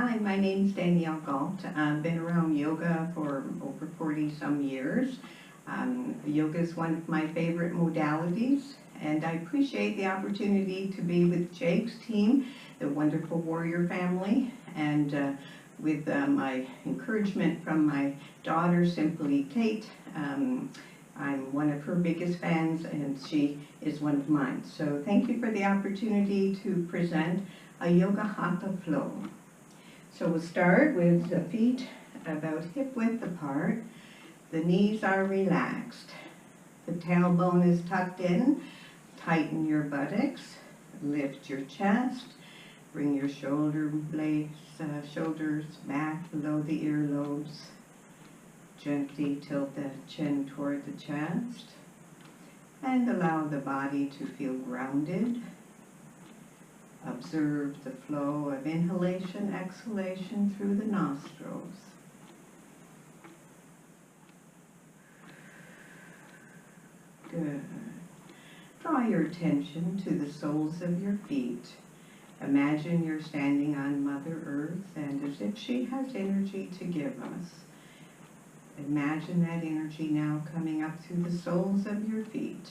Hi, my name's Danielle Gault. I've been around yoga for over 40-some years. Yoga is one of my favorite modalities, and I appreciate the opportunity to be with Jake's team, the wonderful warrior family, and with my encouragement from my daughter, Simply Tate. I'm one of her biggest fans, and she is one of mine. So thank you for the opportunity to present a Yoga Hatha flow. So we'll start with the feet about hip width apart. The knees are relaxed. The tailbone is tucked in. Tighten your buttocks. Lift your chest. Bring your shoulders back below the earlobes. Gently tilt the chin toward the chest. And allow the body to feel grounded. Observe the flow of inhalation, exhalation through the nostrils. Good. Draw your attention to the soles of your feet. Imagine you're standing on Mother Earth, and as if she has energy to give us. Imagine that energy now coming up through the soles of your feet,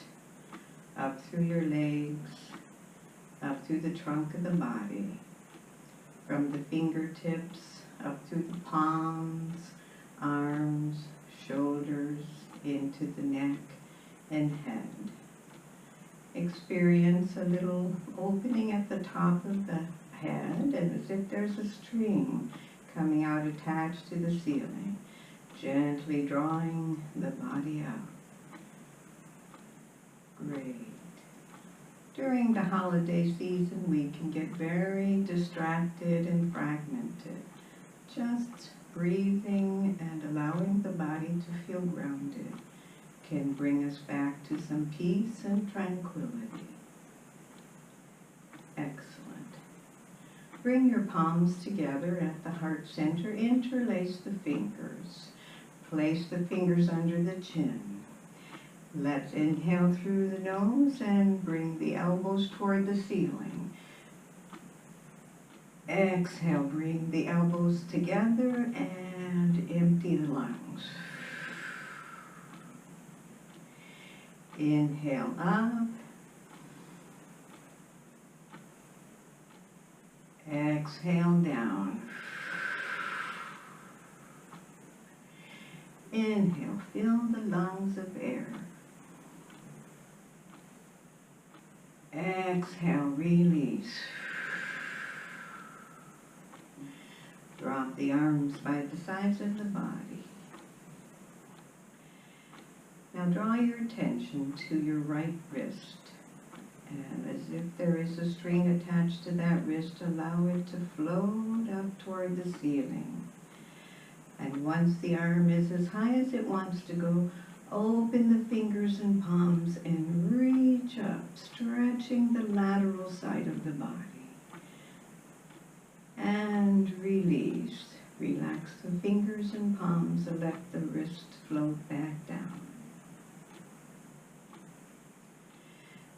up through your legs, up through the trunk of the body, from the fingertips, up through the palms, arms, shoulders, into the neck and head. Experience a little opening at the top of the head, and as if there's a string coming out attached to the ceiling, gently drawing the body out. Great. During the holiday season, we can get very distracted and fragmented. Just breathing and allowing the body to feel grounded can bring us back to some peace and tranquility. Excellent. Bring your palms together at the heart center. Interlace the fingers. Place the fingers under the chin. Let's inhale through the nose and bring the elbows toward the ceiling. Exhale, bring the elbows together and empty the lungs. Inhale up. Exhale down. Inhale, fill the lungs of air. Exhale, release. Drop the arms by the sides of the body. Now draw your attention to your right wrist. And as if there is a string attached to that wrist, allow it to float up toward the ceiling. And once the arm is as high as it wants to go, open the fingers and palms and reach up, stretching the lateral side of the body. And release. Relax the fingers and palms and let the wrist float back down.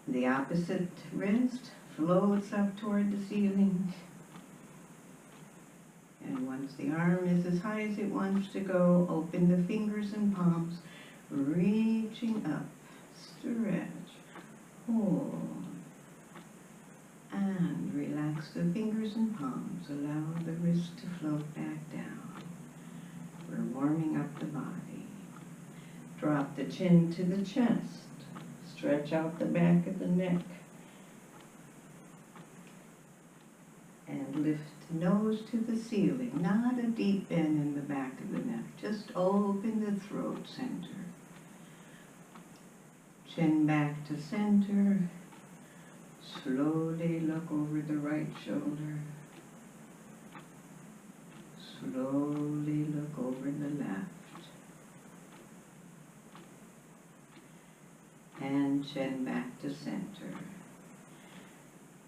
The opposite wrist floats up toward the ceiling. And once the arm is as high as it wants to go, open the fingers and palms, reaching up, stretch, hold, and relax the fingers and palms. Allow the wrist to float back down. We're warming up the body. Drop the chin to the chest. Stretch out the back of the neck. And lift the nose to the ceiling. Not a deep bend in the back of the neck. Just open the throat center. Chin back to center. Slowly look over the right shoulder. Slowly look over the left. And chin back to center.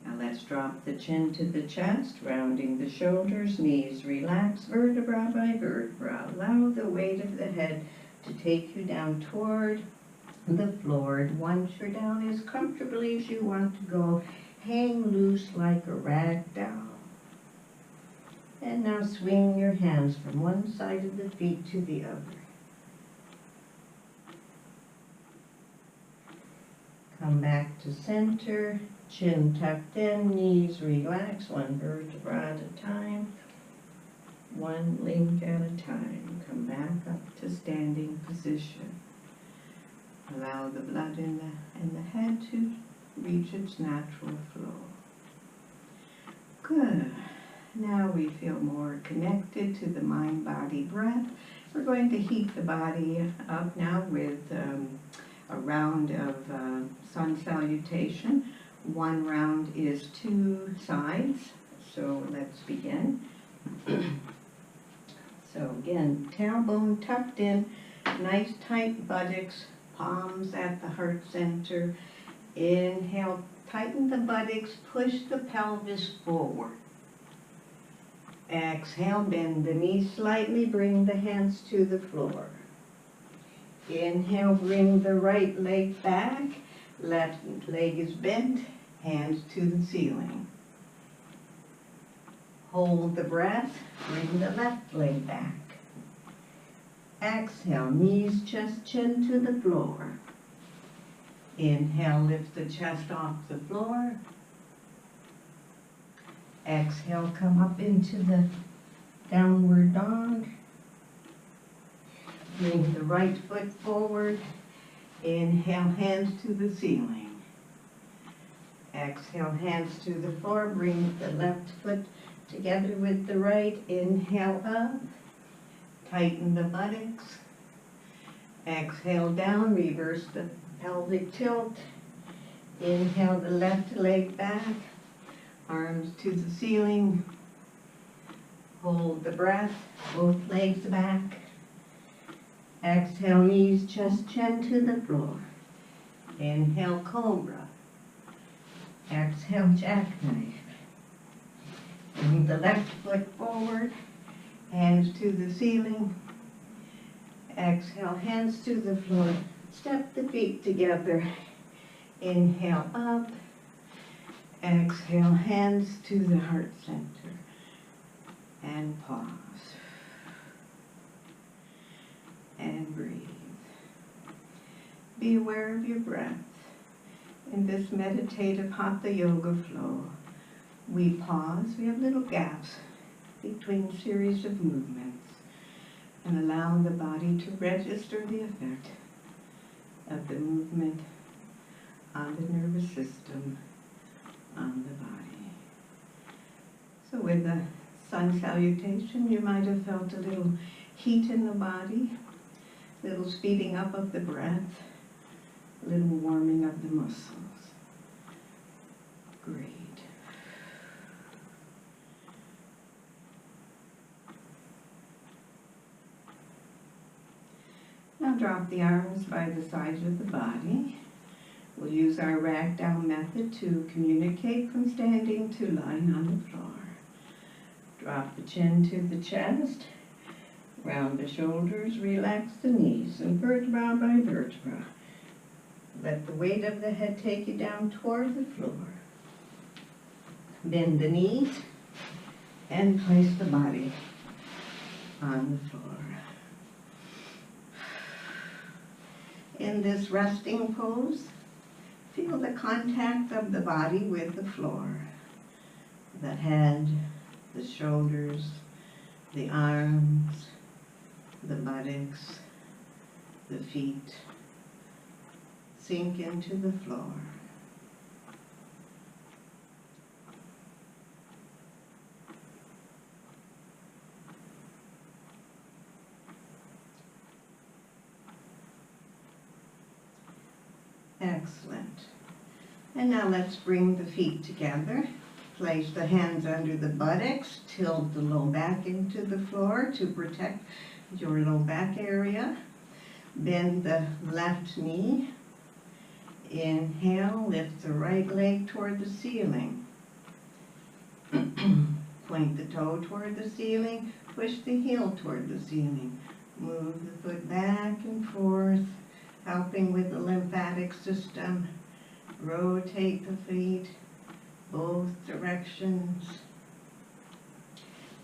Now let's drop the chin to the chest, rounding the shoulders, knees relax, vertebra by vertebra. Allow the weight of the head to take you down toward the floor. Once you're down as comfortably as you want to go, hang loose like a rag doll. And now swing your hands from one side of the feet to the other. Come back to center, chin tucked in, knees relaxed, one vertebra at a time, one link at a time. Come back up to standing position. Allow the blood in the head to reach its natural flow. Good. Now we feel more connected to the mind-body breath. We're going to heat the body up now with a round of sun salutation. One round is 2 sides, so let's begin. So again, tailbone tucked in, nice tight buttocks, palms at the heart center. Inhale, tighten the buttocks, push the pelvis forward. Exhale, bend the knees slightly, bring the hands to the floor. Inhale, bring the right leg back, left leg is bent, hands to the ceiling. Hold the breath, bring the left leg back. Exhale, knees, chest, chin to the floor. Inhale, lift the chest off the floor. Exhale, come up into the downward dog. Bring the right foot forward. Inhale, hands to the ceiling. Exhale, hands to the floor. Bring the left foot together with the right. Inhale up. Tighten the buttocks. Exhale down. Reverse the pelvic tilt. Inhale the left leg back. Arms to the ceiling. Hold the breath. Both legs back. Exhale, knees, chest, chin to the floor. Inhale, cobra. Exhale, jackknife. Bring the left foot forward. Hands to the ceiling. Exhale, hands to the floor. Step the feet together. Inhale up. Exhale, hands to the heart center. And pause. And breathe. Be aware of your breath. In this meditative Hatha Yoga flow, we pause. We have little gaps between series of movements and allow the body to register the effect of the movement on the nervous system, on the body. So with the sun salutation, you might have felt a little heat in the body, a little speeding up of the breath, a little warming of the muscles. Great. Now drop the arms by the sides of the body. We'll use our ragdoll method to communicate from standing to lying on the floor. Drop the chin to the chest, round the shoulders, relax the knees, and vertebra by vertebra. Let the weight of the head take you down toward the floor. Bend the knees and place the body on the floor. In this resting pose, feel the contact of the body with the floor. The head, the shoulders, the arms, the buttocks, the feet. Sink into the floor. Excellent. And now let's bring the feet together. Place the hands under the buttocks. Tilt the low back into the floor to protect your low back area. Bend the left knee. Inhale, lift the right leg toward the ceiling. Point the toe toward the ceiling. Push the heel toward the ceiling. Move the foot back and forth, helping with the lymphatic system. Rotate the feet both directions.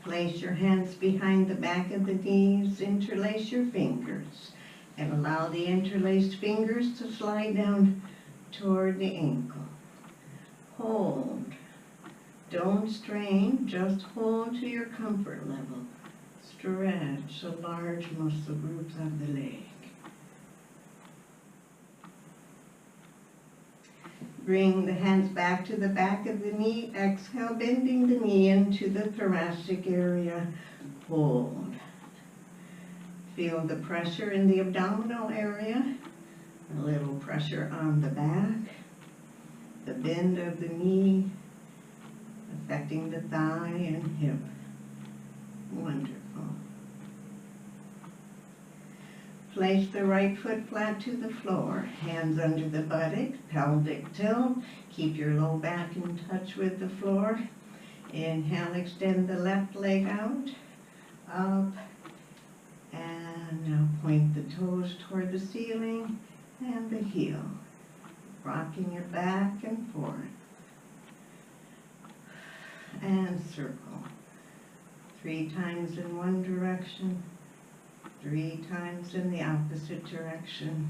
Place your hands behind the back of the knees, interlace your fingers, and allow the interlaced fingers to slide down toward the ankle. Hold. Don't strain, just hold to your comfort level. Stretch the large muscle groups of the leg. Bring the hands back to the back of the knee. Exhale, bending the knee into the thoracic area. Hold. Feel the pressure in the abdominal area. A little pressure on the back. The bend of the knee affecting the thigh and hip. Wonderful. Place the right foot flat to the floor, hands under the buttocks, pelvic tilt. Keep your low back in touch with the floor. Inhale, extend the left leg out, up, and now point the toes toward the ceiling and the heel, rocking your back and forth. And circle. 3 times in one direction, 3 times in the opposite direction.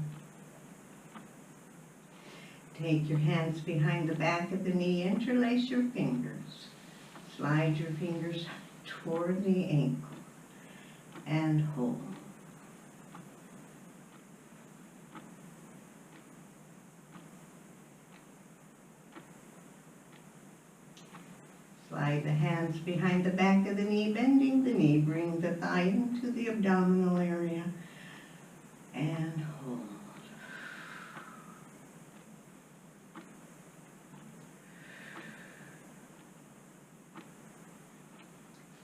Take your hands behind the back of the knee, interlace your fingers. Slide your fingers toward the ankle and hold. Slide the hands behind the back of the knee, bending the knee. Bring the thigh into the abdominal area and hold.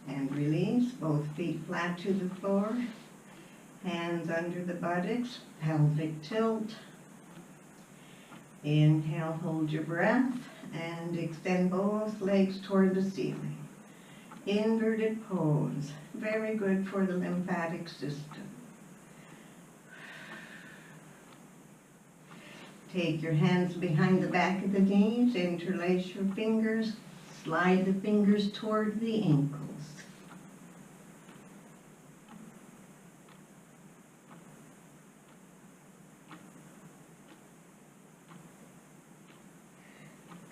And release, both feet flat to the floor, hands under the buttocks, pelvic tilt. Inhale, hold your breath, and extend both legs toward the ceiling. Inverted pose, very good for the lymphatic system. Take your hands behind the back of the knees, interlace your fingers, slide the fingers toward the ankles.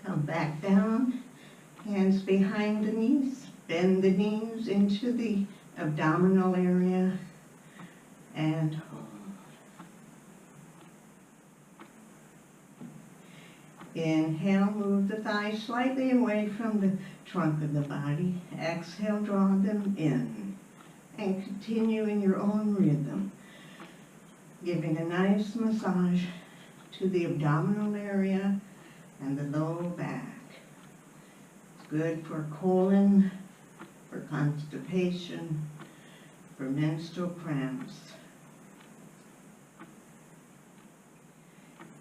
Come back down, hands behind the knees, bend the knees into the abdominal area and hold. Inhale, move the thighs slightly away from the trunk of the body. Exhale, draw them in and continue in your own rhythm, giving a nice massage to the abdominal area and the low back. It's good for colon, for constipation, for menstrual cramps.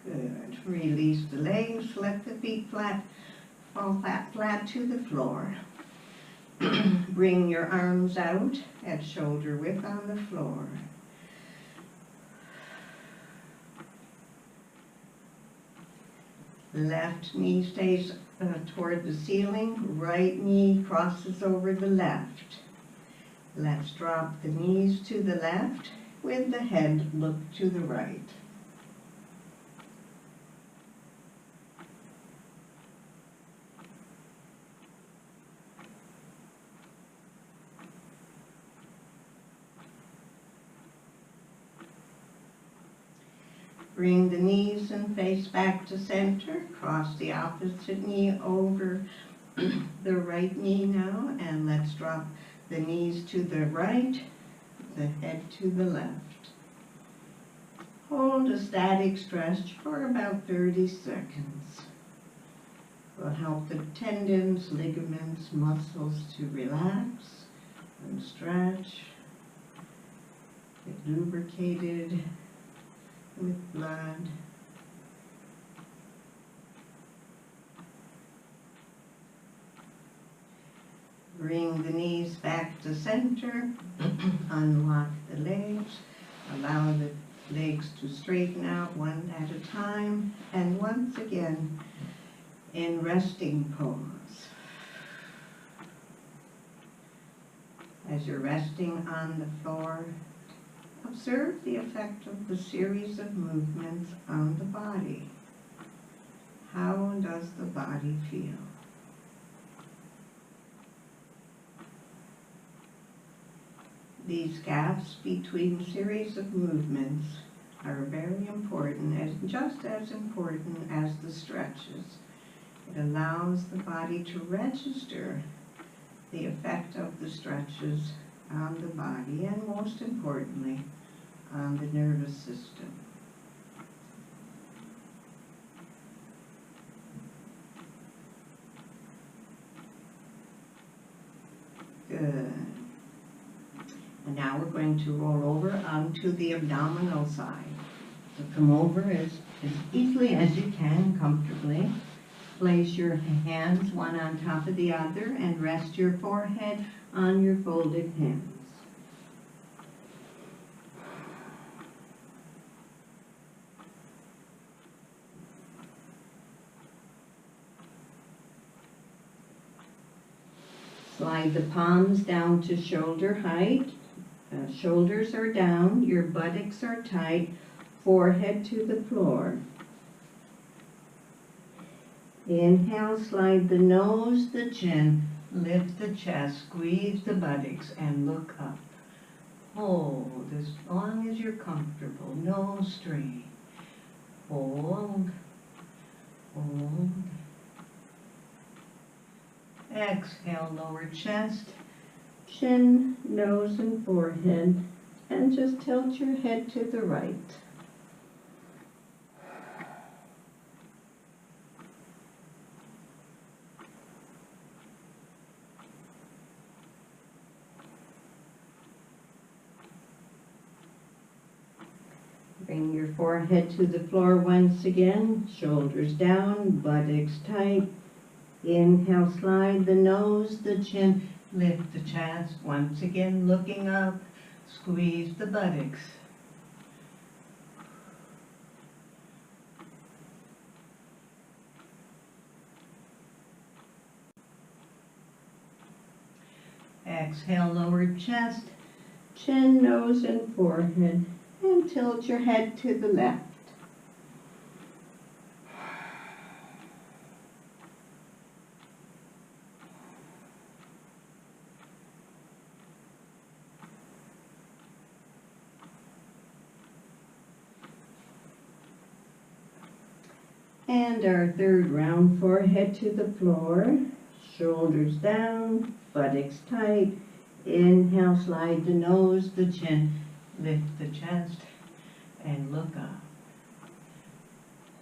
Good. Release the legs, let the feet fall flat to the floor. Bring your arms out at shoulder width on the floor. Left knee stays toward the ceiling, right knee crosses over the left. Let's drop the knees to the left with the head look to the right. Bring the knees and face back to center. Cross the opposite knee over the right knee now, and let's drop the knees to the right, the head to the left. Hold a static stretch for about 30 seconds. Will help the tendons, ligaments, muscles to relax and stretch, get lubricated with blood. Bring the knees back to center, unlock the legs, allow the legs to straighten out one at a time, and once again in resting pose. As you're resting on the floor, observe the effect of the series of movements on the body. How does the body feel? These gaps between series of movements are very important, just as important as the stretches. It allows the body to register the effect of the stretches on the body and, most importantly, on the nervous system. Good. And now we're going to roll over onto the abdominal side. So come over as easily as you can, comfortably. Place your hands one on top of the other and rest your forehead on your folded hands. Slide the palms down to shoulder height. Shoulders are down, your buttocks are tight, forehead to the floor. Inhale, slide the nose, the chin, lift the chest, squeeze the buttocks, and look up. Hold as long as you're comfortable, no strain. Hold, hold. Exhale, lower chest, chin, nose, and forehead, and just tilt your head to the right. Bring your forehead to the floor once again, shoulders down, buttocks tight. Inhale, slide the nose, the chin, lift the chest, once again looking up, squeeze the buttocks. Exhale, lower chest, chin, nose, and forehead, and tilt your head to the left. And our third round, forehead to the floor, shoulders down, buttocks tight. Inhale, slide the nose, the chin, lift the chest, and look up.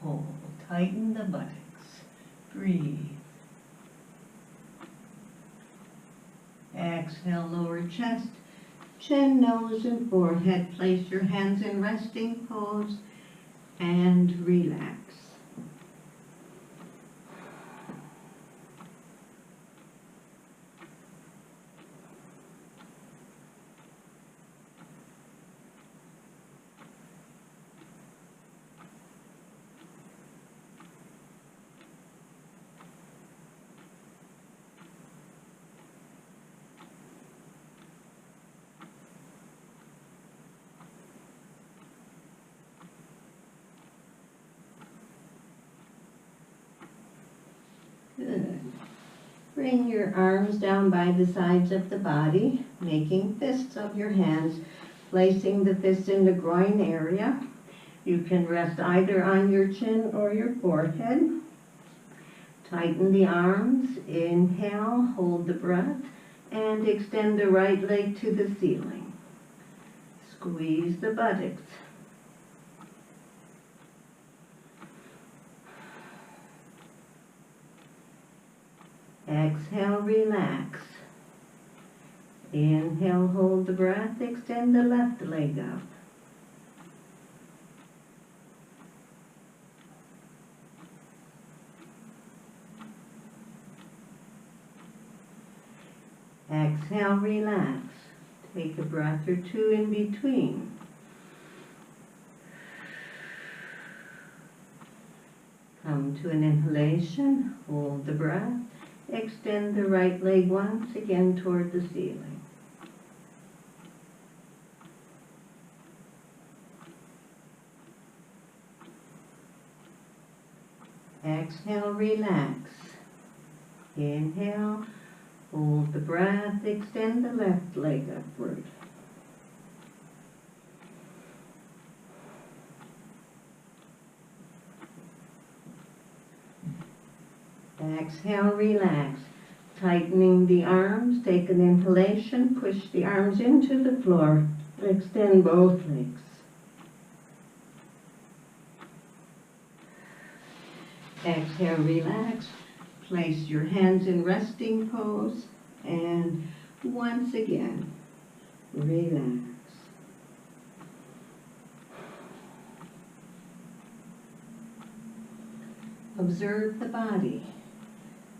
Hold, tighten the buttocks, breathe. Exhale, lower chest, chin, nose, and forehead. Place your hands in resting pose and relax. Good. Bring your arms down by the sides of the body, making fists of your hands, placing the fists in the groin area. You can rest either on your chin or your forehead. Tighten the arms. Inhale, hold the breath, and extend the right leg to the ceiling. Squeeze the buttocks. Exhale, relax. Inhale, hold the breath, extend the left leg up. Exhale, relax. Take a breath or two in between. Come to an inhalation, hold the breath. Extend the right leg once again toward the ceiling. Exhale, relax. Inhale, hold the breath, extend the left leg upward. Exhale, relax. Tightening the arms, take an inhalation, push the arms into the floor. Extend both legs. Exhale, relax. Place your hands in resting pose. And once again, relax. Observe the body.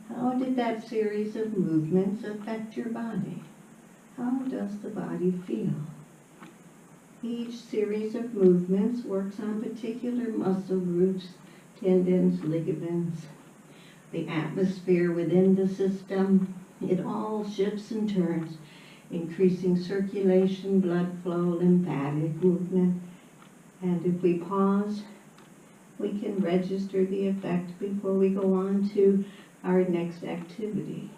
How did that series of movements affect your body? How does the body feel? Each series of movements works on particular muscle groups, tendons, ligaments, the atmosphere within the system. It all shifts and turns, increasing circulation, blood flow, lymphatic movement. And if we pause, we can register the effect before we go on to our next activity.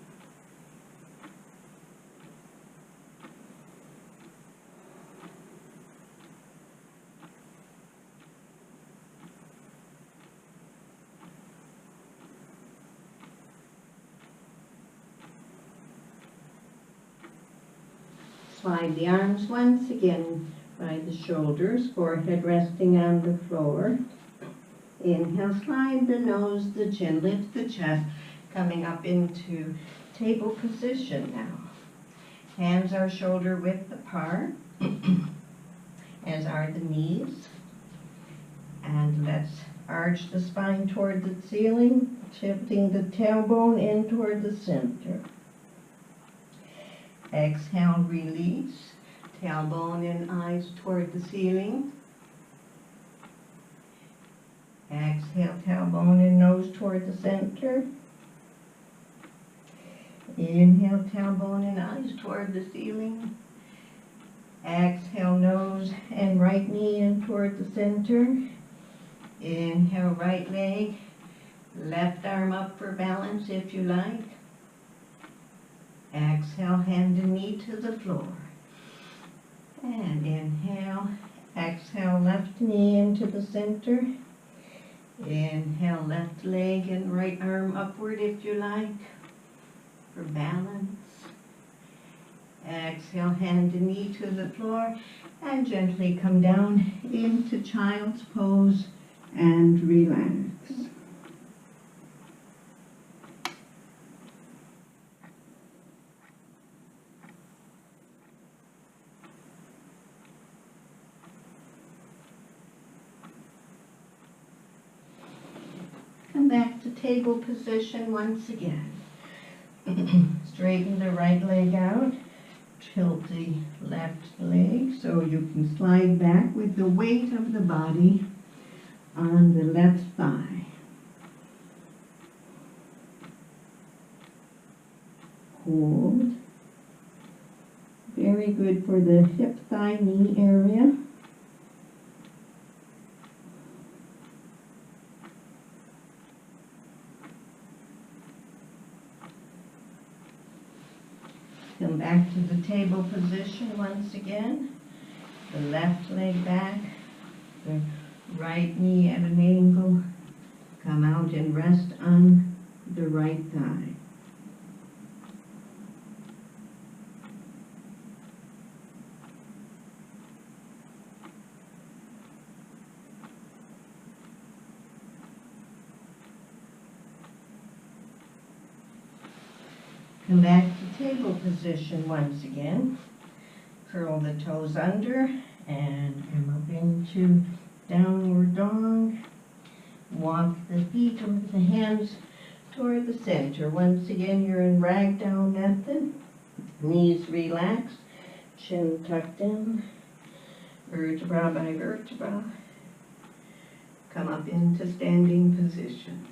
Slide the arms once again by the shoulders, forehead resting on the floor. Inhale, slide the nose, the chin, lift the chest, coming up into table position now. Hands are shoulder width apart, as are the knees. And let's arch the spine toward the ceiling, shifting the tailbone in toward the center. Exhale, release, tailbone and eyes toward the ceiling. Exhale, tailbone and nose toward the center. Inhale, tailbone and eyes toward the ceiling. Exhale, nose and right knee in toward the center. Inhale, right leg, left arm up for balance if you like. Exhale, hand and knee to the floor. And inhale, exhale, left knee into the center. Inhale, left leg and right arm upward if you like, for balance. Exhale, hand and knee to the floor, and gently come down into child's pose and relax. Come back to table position once again. Straighten the right leg out. Tilt the left leg so you can slide back with the weight of the body on the left thigh. Hold. Very good for the hip, thigh, knee area. Come back to the table position once again. The left leg back, the right knee at an angle. Come out and rest on the right thigh. Come back to table position once again. Curl the toes under and come up into downward dog. Walk the feet or the hands toward the center. Once again, you're in ragdoll method. Knees relaxed, chin tucked in, vertebra by vertebra. Come up into standing position.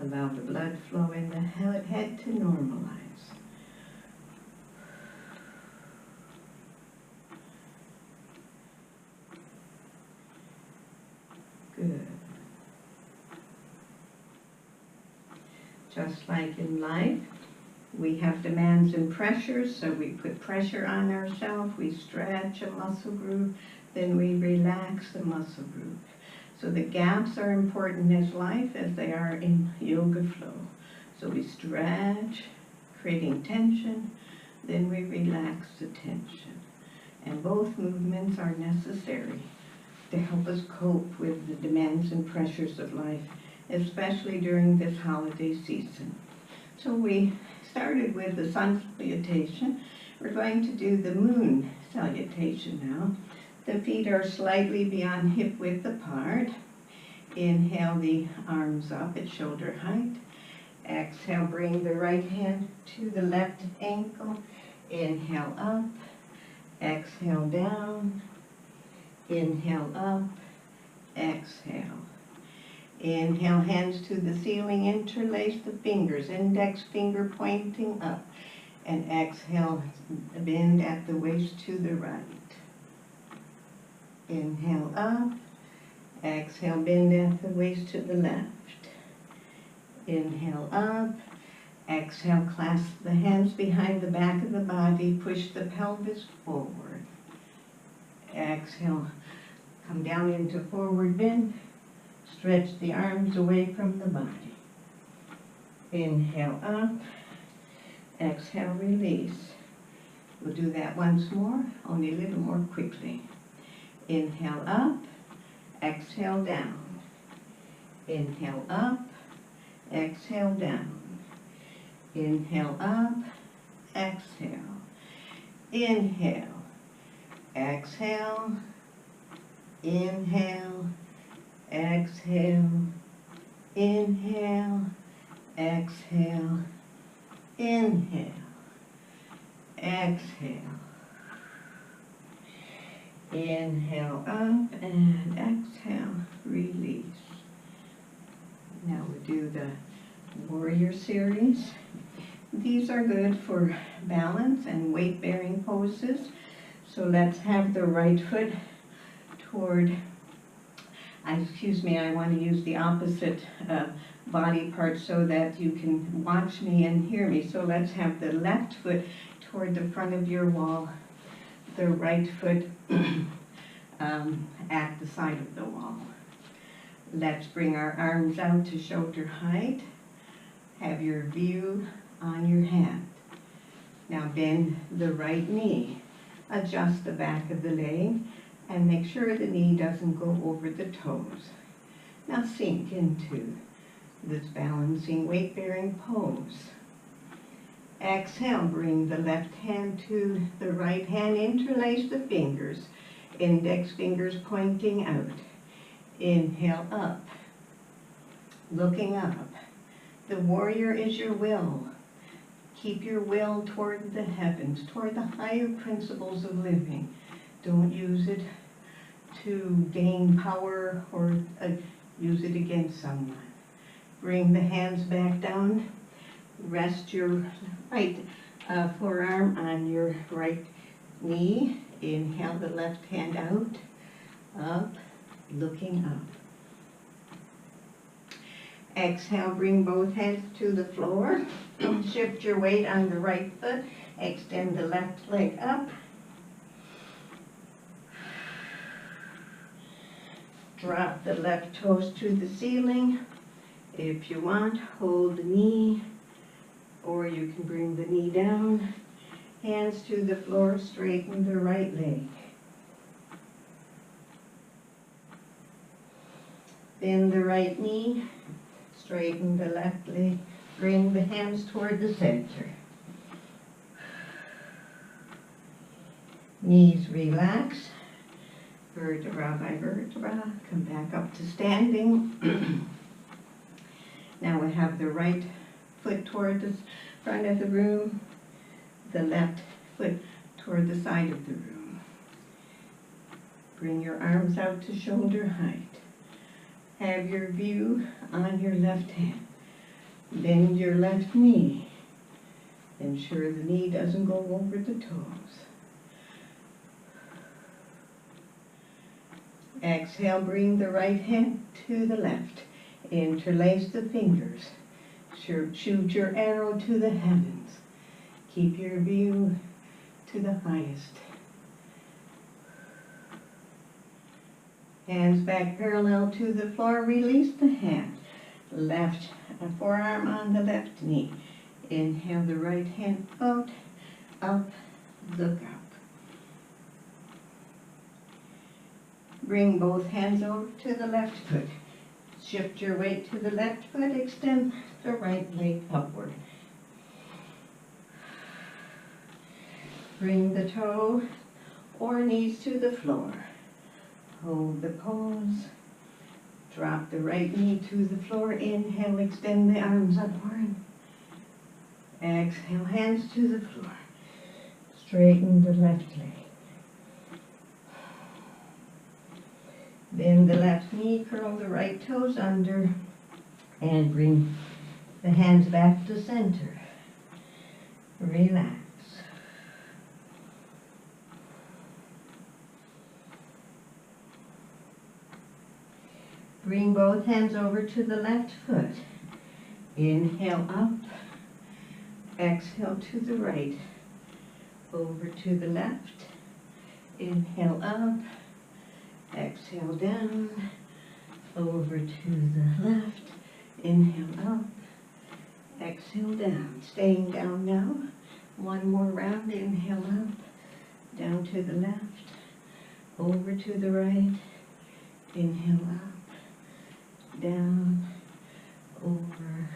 Allow the blood flow in the head to normalize. Good. Just like in life, we have demands and pressures, so we put pressure on ourselves, we stretch a muscle group, then we relax the muscle group. So the gaps are important in life as they are in yoga flow. So we stretch, creating tension, then we relax the tension. And both movements are necessary to help us cope with the demands and pressures of life, especially during this holiday season. So we started with the sun salutation. We're going to do the moon salutation now. The feet are slightly beyond hip width apart. Inhale the arms up at shoulder height. Exhale, bring the right hand to the left ankle. Inhale up. Exhale down. Inhale up. Exhale. Inhale, hands to the ceiling, interlace the fingers, index finger pointing up. And exhale, bend at the waist to the right. Inhale up. Exhale, bend at the waist to the left. Inhale up. Exhale, clasp the hands behind the back of the body, push the pelvis forward. Exhale, come down into forward bend. Stretch the arms away from the body. Inhale up. Exhale, release. We'll do that once more, only a little more quickly. Inhale up. Exhale down. Inhale up. Exhale down. Inhale up. Exhale. Inhale. Exhale. Inhale. Exhale, inhale, exhale, inhale, exhale. Inhale up and exhale, release. Now we do the warrior series. These are good for balance and weight-bearing poses. So let's have the right foot toward I want to use the opposite body part so that you can watch me and hear me. So let's have the left foot toward the front of your wall, the right foot at the side of the wall. Let's bring our arms out to shoulder height. Have your view on your hand. Now bend the right knee. Adjust the back of the leg. And make sure the knee doesn't go over the toes. Now sink into this balancing weight-bearing pose. Exhale, bring the left hand to the right hand, interlace the fingers, index fingers pointing out. Inhale up, looking up. The warrior is your will. Keep your will toward the heavens, toward the higher principles of living. Don't use it to gain power or use it against someone. Bring the hands back down. Rest your right forearm on your right knee. Inhale the left hand out, up, looking up. Exhale, bring both hands to the floor. Shift your weight on the right foot. Extend the left leg up. Drop the left toes to the ceiling. If you want, hold the knee, or you can bring the knee down. Hands to the floor, straighten the right leg. Bend the right knee, straighten the left leg. Bring the hands toward the center. Knees relax. Vertebra by vertebra, come back up to standing. Now we have the right foot toward the front of the room, the left foot toward the side of the room. Bring your arms out to shoulder height. Have your view on your left hand. Bend your left knee. Ensure the knee doesn't go over the toes. Exhale, bring the right hand to the left. Interlace the fingers. Shoot your arrow to the heavens. Keep your view to the highest. Hands back parallel to the floor. Release the hand. Left forearm on the left knee. Inhale the right hand out, up, look up. Bring both hands over to the left foot. Shift your weight to the left foot. Extend the right leg upward. Bring the toe or knees to the floor. Hold the pose. Drop the right knee to the floor. Inhale, extend the arms upward. Exhale, hands to the floor. Straighten the left leg. Bend the left knee, curl the right toes under, and bring the hands back to center. Relax. Bring both hands over to the left foot. Inhale up. Exhale to the right. Over to the left. Inhale up. Exhale down. Over to the left. Inhale up. Exhale down. Staying down now. One more round. Inhale up. Down to the left. Over to the right. Inhale up. Down, over,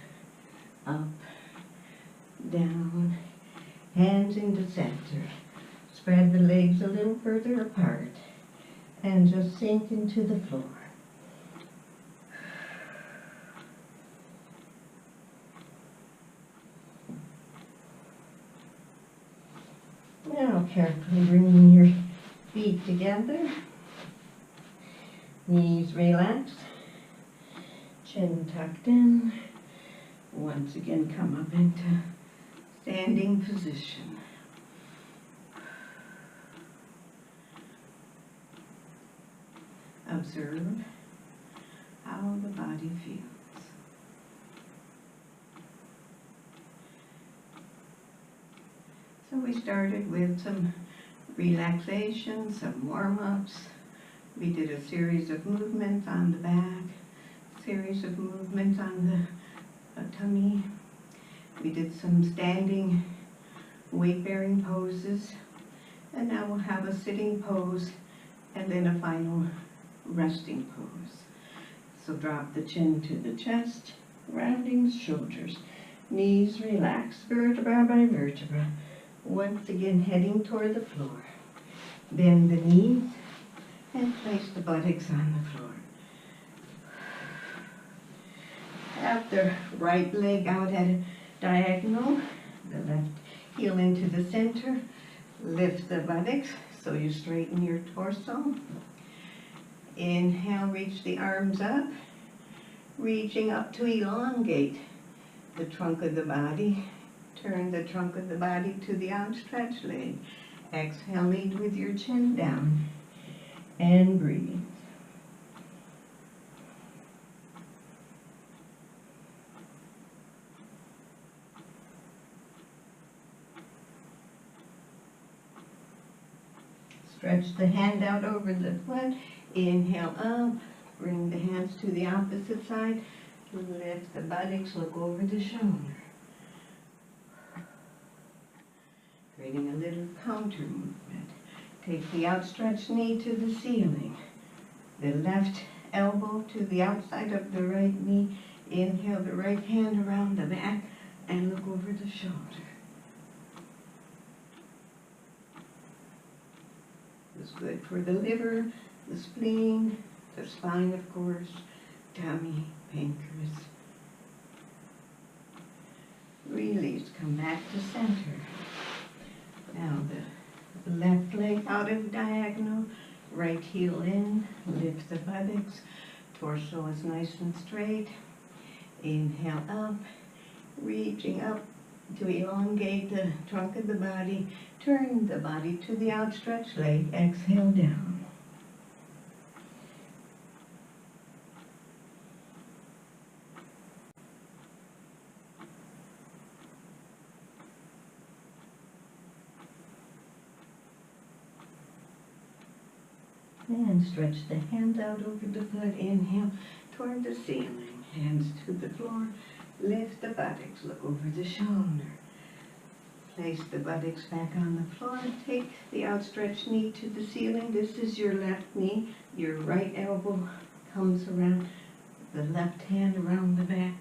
up, down, hands into center. Spread the legs a little further apart and just sink into the floor. Now carefully bringing your feet together, knees relaxed. Chin tucked in. Once again, come up into standing position. Observe how the body feels. So we started with some relaxation, some warm-ups. We did a series of movements on the back. Series of movements on the tummy. We did some standing weight-bearing poses, and now we'll have a sitting pose and then a final resting pose. So drop the chin to the chest, rounding shoulders, knees relaxed, vertebra by vertebra. Once again heading toward the floor. Bend the knees and place the buttocks on the floor. Have the right leg out at a diagonal, the left heel into the center. Lift the buttocks so you straighten your torso. Inhale, reach the arms up, reaching up to elongate the trunk of the body. Turn the trunk of the body to the outstretched leg. Exhale, lead with your chin down and breathe. Stretch the hand out over the foot. Inhale up. Bring the hands to the opposite side. Lift the buttocks. Look over the shoulder. Creating a little counter movement. Take the outstretched knee to the ceiling. The left elbow to the outside of the right knee. Inhale the right hand around the back and look over the shoulder. It's good for the liver, the spleen, the spine, of course, tummy, pancreas. Release, come back to center. Now the left leg out of diagonal, right heel in, lift the buttocks, torso is nice and straight. Inhale up, reaching up to elongate the trunk of the body. Turn the body to the outstretched leg. Exhale down. And stretch the hands out over the foot. Inhale toward the ceiling. Hands to the floor. Lift the buttocks. Look over the shoulder. Place the buttocks back on the floor. Take the outstretched knee to the ceiling. This is your left knee. Your right elbow comes around the left hand around the back.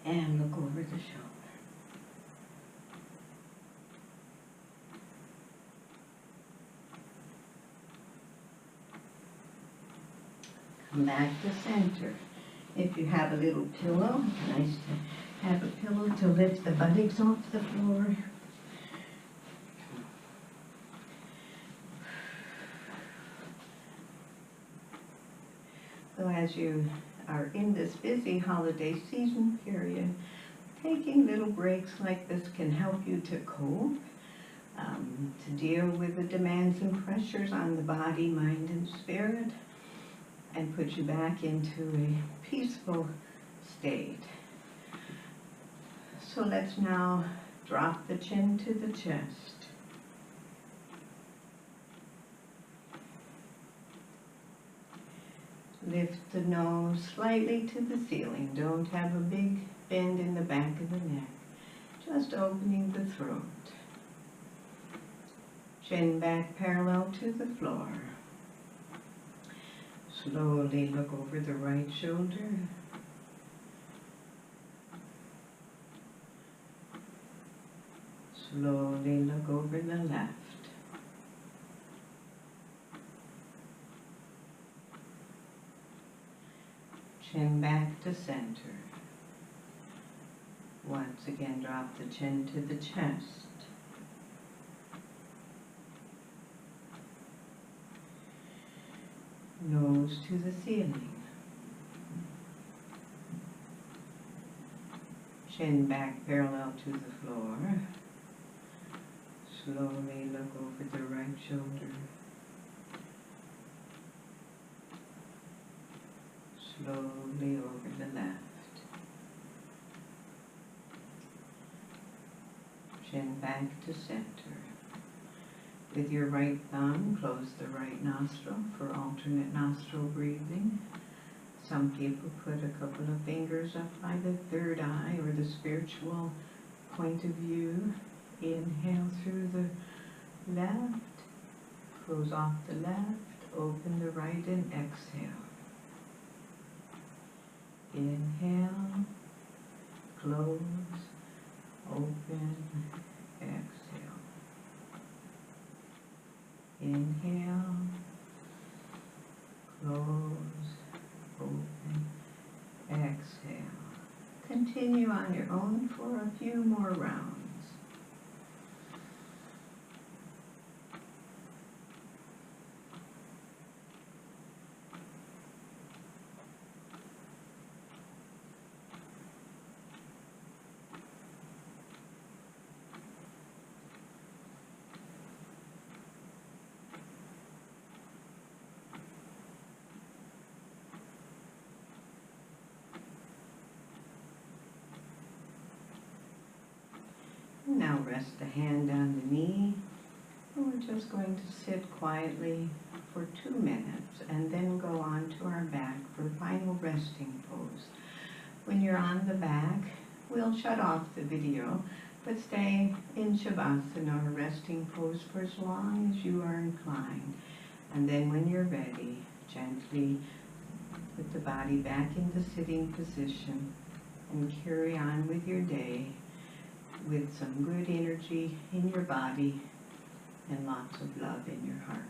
And look over the shoulder. Come back to center. If you have a little pillow, nice to have a pillow to lift the buttocks off the floor. So as you are in this busy holiday season period, taking little breaks like this can help you to cope, to deal with the demands and pressures on the body, mind, and spirit, and put you back into a peaceful state. So let's now drop the chin to the chest. Lift the nose slightly to the ceiling. Don't have a big bend in the back of the neck. Just opening the throat. Chin back parallel to the floor. Slowly look over the right shoulder. Slowly look over the left. Chin back to center. Once again, drop the chin to the chest. Nose to the ceiling. Chin back parallel to the floor. Slowly look over the right shoulder. Slowly over the left. Chin back to center. With your right thumb, close the right nostril for alternate nostril breathing. Some people put a couple of fingers up by the third eye or the spiritual point of view. Inhale through the left, close off the left, open the right and exhale. Inhale, close, open, exhale. Inhale, close, open, exhale. Continue on your own for a few more rounds. Now rest the hand on the knee. And we're just going to sit quietly for 2 minutes and then go on to our back for final resting pose. When you're on the back, we'll shut off the video, but stay in Shavasana or resting pose for as long as you are inclined. And then when you're ready, gently put the body back into sitting position and carry on with your day with some good energy in your body and lots of love in your heart.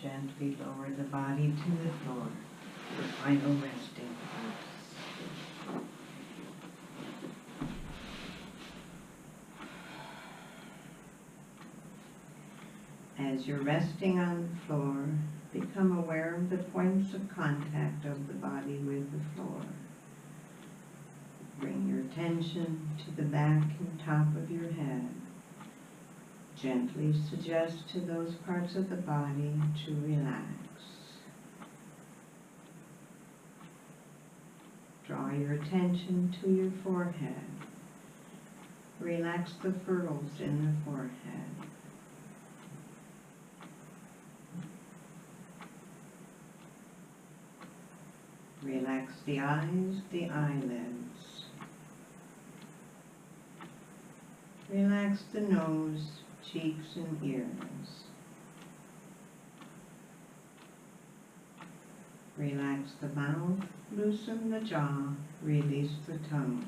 Gently lower the body to the floor for final resting pose. As you're resting on the floor, become aware of the points of contact of the body with the floor. Bring your attention to the back and top of your head. Gently suggest to those parts of the body to relax. Draw your attention to your forehead. Relax the furrows in the forehead. Relax the eyes, the eyelids. Relax the nose, cheeks, and ears. Relax the mouth, loosen the jaw, release the tongue.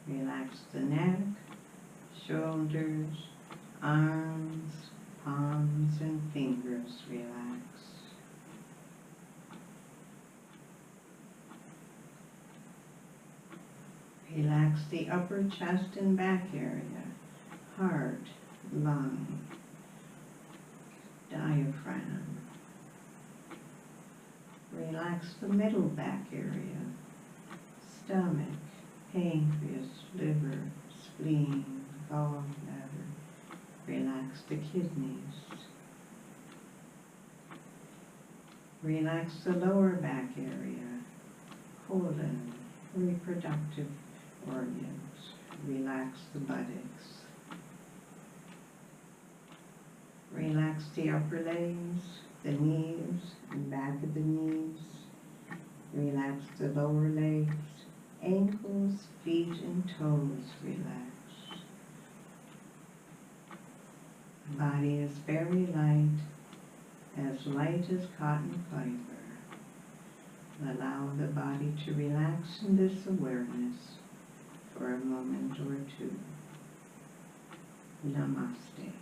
Relax the neck, shoulders, arms, palms, and fingers. Relax. Relax the upper chest and back area, heart, lung, diaphragm. Relax the middle back area, stomach, pancreas, liver, spleen, gallbladder. Relax the kidneys. Relax the lower back area, colon, reproductive organs. Relax the buttocks. Relax the upper legs, the knees, and back of the knees. Relax the lower legs, ankles, feet, and toes. Relax. The body is very light as cotton fiber. Allow the body to relax in this awareness for a moment or two. Namaste.